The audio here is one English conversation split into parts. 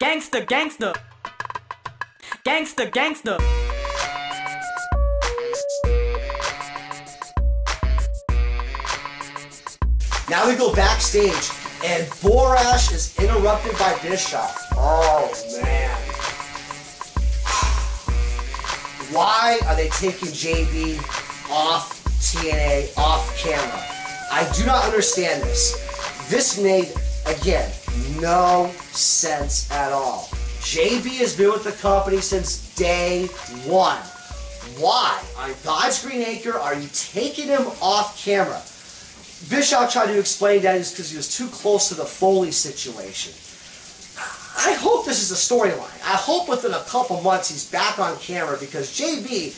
Gangster, gangster. Gangster, gangster. Now we go backstage, and Borash is interrupted by Bischoff. Oh, man. Why are they taking JB off TNA, off camera? I do not understand this. This made, again, no sense at all. JB has been with the company since day one. Why, on God's green acre, are you taking him off camera? Bischoff tried to explain that it's because he was too close to the Foley situation. I hope this is a storyline. I hope within a couple months he's back on camera, because JB,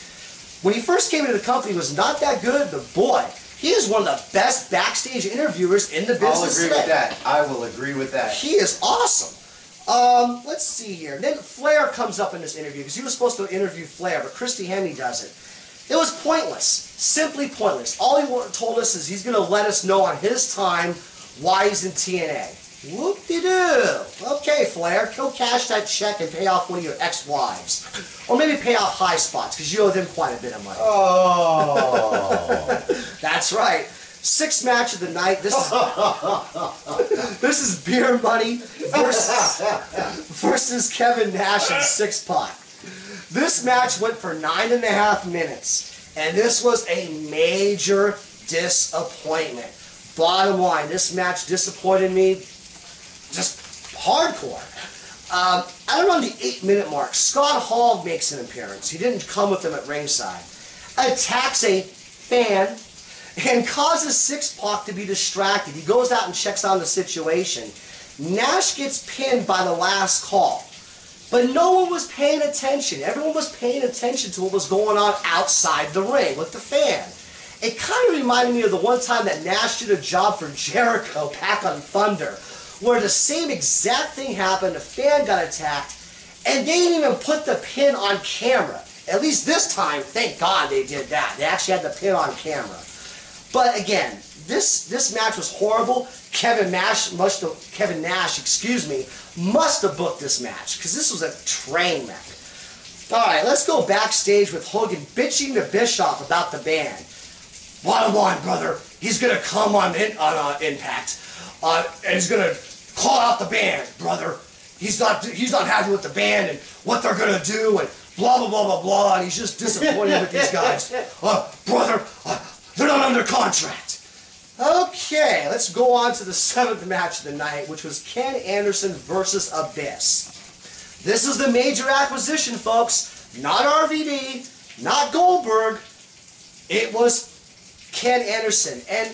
when he first came into the company, was not that good, but boy, he is one of the best backstage interviewers in the business I'll agree with that. I will agree with that. He is awesome. Let's see here. Then Flair comes up in this interview, because he was supposed to interview Flair, but Christy Hemme does it. It was pointless. Simply pointless. All he told us is he's going to let us know on his time why he's in TNA. Whoop-de-doo. Okay, Flair, go cash that check and pay off one of your ex-wives. Or maybe pay off High Spots, because you owe them quite a bit of money. Oh. That's right. Sixth match of the night. This is Beer Money versus Kevin Nash and Six Pac. This match went for 9.5 minutes, and this was a major disappointment. Bottom line, this match disappointed me just hardcore. At around the 8-minute mark, Scott Hall makes an appearance. He didn't come with them at ringside. Attacks a fan and causes Six Pac to be distracted. He goes out and checks on the situation. Nash gets pinned by the last call. But no one was paying attention. Everyone was paying attention to what was going on outside the ring with the fan. It kind of reminded me of the one time that Nash did a job for Jericho back on Thunder, where the same exact thing happened. The fan got attacked, and they didn't even put the pin on camera. At least this time, thank God they did that. They actually had the pin on camera. But again, this match was horrible. Kevin Nash, must have booked this match, because this was a train wreck. Alright, let's go backstage with Hogan bitching to Bischoff about the band. Bottom line, brother, he's going to come on Impact, and he's going to call out the band, brother. He's not happy with the band and what they're going to do, and blah, blah, blah, blah, blah, and he's just disappointed with these guys. Brother, they're not under contract. Okay, let's go on to the 7th match of the night, which was Ken Anderson versus Abyss. This is the major acquisition, folks. Not RVD, not Goldberg. It was Ken Anderson. And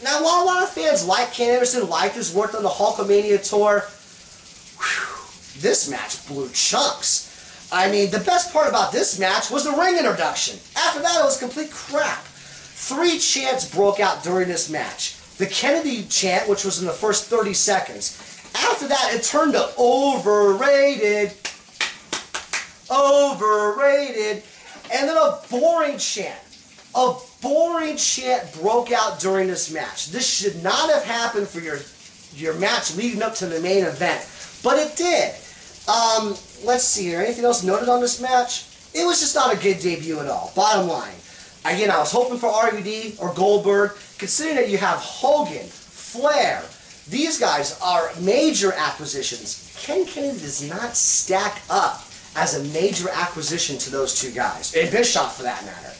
now, while a lot of fans like Ken Anderson, liked his work on the Hulkamania tour, this match blew chunks. I mean, the best part about this match was the ring introduction. After that, it was complete crap. 3 chants broke out during this match. The Kennedy chant, which was in the first 30 seconds. After that, it turned to overrated, overrated, and then a boring chant. A boring chant broke out during this match. This should not have happened for your match leading up to the main event, but it did. Let's see here. Anything else noted on this match? It was just not a good debut at all. Bottom line. Again, I was hoping for RVD or Goldberg, considering that you have Hogan, Flair. These guys are major acquisitions. Ken Kennedy does not stack up as a major acquisition to those two guys, and Bischoff for that matter.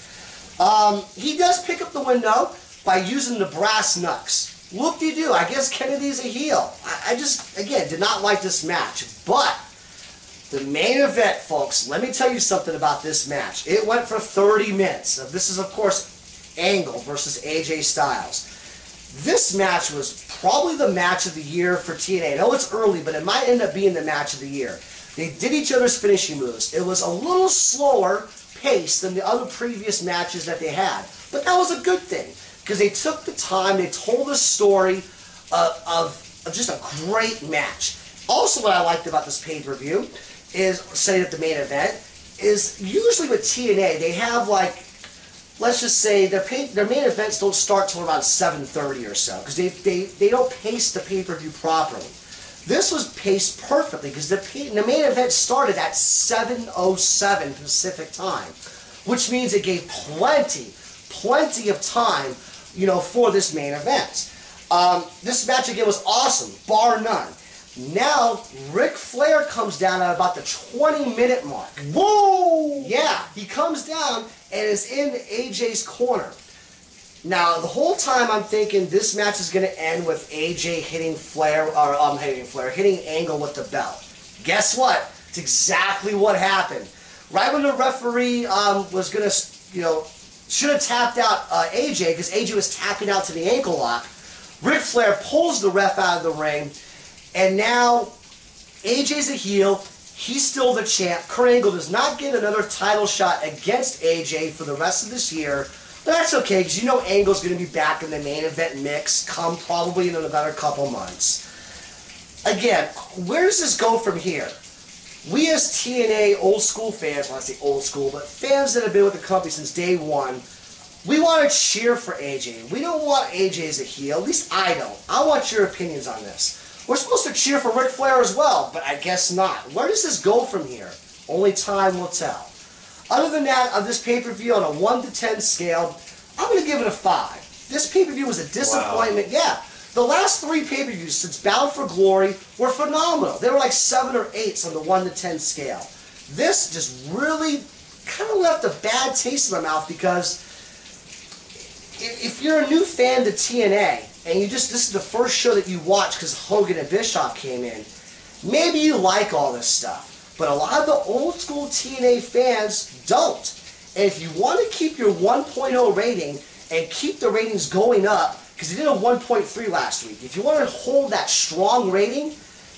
He does pick up the win, though, by using the brass knucks. Whoop-de-doo, I guess Kennedy's a heel. I just, again, did not like this match, but the main event, folks, let me tell you something about this match. It went for 30 minutes. This is, of course, Angle versus AJ Styles. This match was probably the match of the year for TNA. I know it's early, but it might end up being the match of the year. They did each other's finishing moves. It was a little slower pace than the other previous matches that they had. But that was a good thing, because they took the time, they told a story of just a great match. Also, what I liked about this pay-per-view is, setting up the main event, is usually with TNA, they have like, let's just say, their main events don't start till around 7:30 or so, because they don't pace the pay-per-view properly. This was paced perfectly because the main event started at 7:07 Pacific time, which means it gave plenty of time, you know, for this main event. This match again was awesome, bar none. Now, Ric Flair comes down at about the 20-minute mark. Whoa! Yeah, he comes down and is in AJ's corner. Now, the whole time I'm thinking this match is going to end with AJ hitting hitting Angle with the belt. Guess what? It's exactly what happened. Right when the referee was going to, you know, should have tapped out AJ because AJ was tapping out to the ankle lock, Ric Flair pulls the ref out of the ring, and now AJ's a heel. He's still the champ. Kurt Angle does not get another title shot against AJ for the rest of this year. But that's okay, because you know Angle's going to be back in the main event mix come probably in another couple months. Again, where does this go from here? We as TNA old school fans, well I say old school, but fans that have been with the company since day one, we want to cheer for AJ. We don't want AJ as a heel, at least I don't. I want your opinions on this. We're supposed to cheer for Ric Flair as well, but I guess not. Where does this go from here? Only time will tell. Other than that, on this pay-per-view on a 1 to 10 scale, I'm going to give it a 5. This pay-per-view was a disappointment. Wow. Yeah, the last 3 pay-per-views since Bound for Glory were phenomenal. They were like 7 or 8s on the 1 to 10 scale. This just really kind of left a bad taste in my mouth because if you're a new fan to TNA and this is the first show that you watch because Hogan and Bischoff came in, maybe you like all this stuff. But a lot of the old school TNA fans don't. And if you want to keep your 1.0 rating and keep the ratings going up, because they did a 1.3 last week, if you want to hold that strong rating,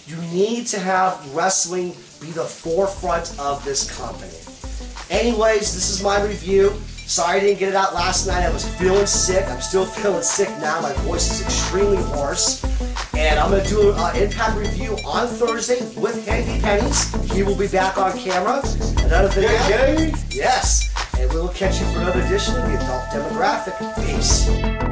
you need to have wrestling be the forefront of this company. Anyways, this is my review. Sorry I didn't get it out last night. I was feeling sick. I'm still feeling sick now. My voice is extremely hoarse. And I'm going to do an Impact review on Thursday with Heavy Pennies. He will be back on camera. And other than that, yes. And we will catch you for another edition of the Adult Demographic. Peace.